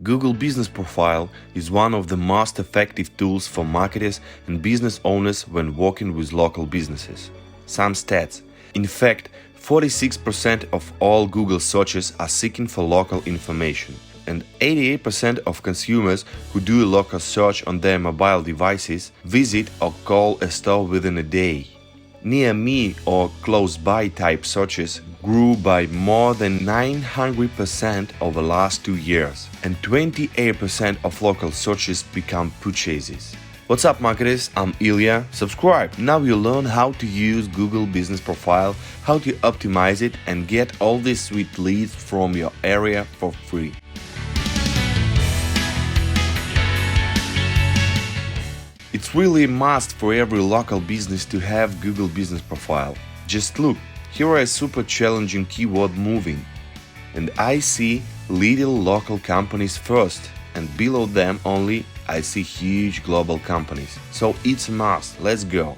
Google Business Profile is one of the most effective tools for marketers and business owners when working with local businesses. Some stats. In fact, 46% of all Google searches are seeking for local information, and 88% of consumers who do a local search on their mobile devices visit or call a store within a day. Near me or close by type searches grew by more than 900% over the last 2 years, and 28% of local searches become purchases. What's up, marketers? I'm Ilya. Subscribe. Now you learn how to use Google Business Profile, how to optimize it, and get all these sweet leads from your area for free. It's really a must for every local business to have Google Business Profile. Just look, here are a super challenging keyword moving, and I see little local companies first, and below them only I see huge global companies. So it's a must. Let's go.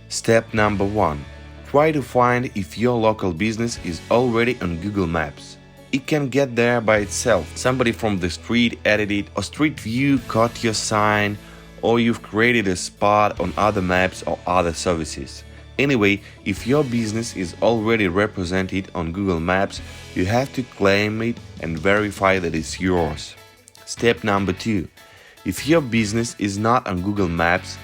Step number 1. Try to find if your local business is already on Google Maps. It can get there by itself. Somebody from the street added it, or Street View caught your sign, or you've created a spot on other maps or other services. Anyway, if your business is already represented on Google Maps, you have to claim it and verify that it's yours. Step number 2. If your business is not on Google Maps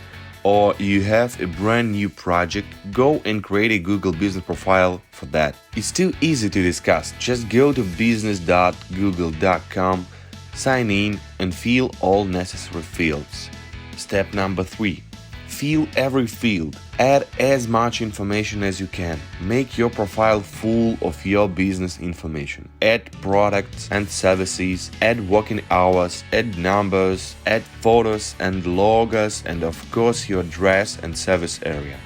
or you have a brand new project, go and create a Google Business Profile for that. It's too easy to discuss. Just go to business.google.com, sign in, and fill all necessary fields. Step number 3. Fill every field. Add as much information as you can. Make your profile full of your business information. Add products and services, add working hours, add numbers, add photos and logos, and of course your address and service area.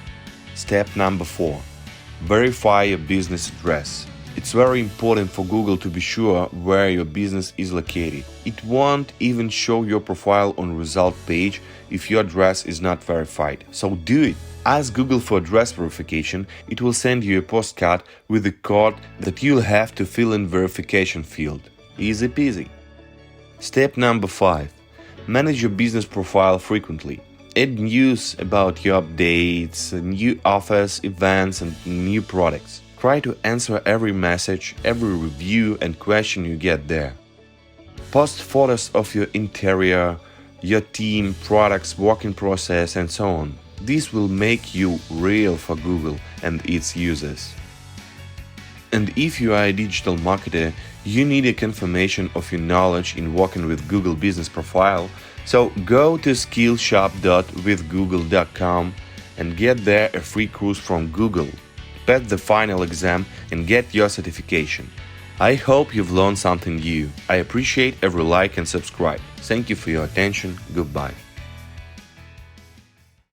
Step number 4. Verify your business address. It's very important for Google to be sure where your business is located. It won't even show your profile on result page if your address is not verified. So do it. Ask Google for address verification. It will send you a postcard with a code that you'll have to fill in verification field. Easy peasy. Step number 5. Manage your business profile frequently. Add news about your updates, new offers, events, and new products. Try to answer every message, every review and question you get there. Post photos of your interior, your team, products, working process, and so on. This will make you real for Google and its users. And if you are a digital marketer, you need a confirmation of your knowledge in working with Google Business Profile, so go to skillshop.withgoogle.com and get there a free course from Google. Pass the final exam and get your certification. I hope you've learned something new. I appreciate every like and subscribe. Thank you for your attention. Goodbye.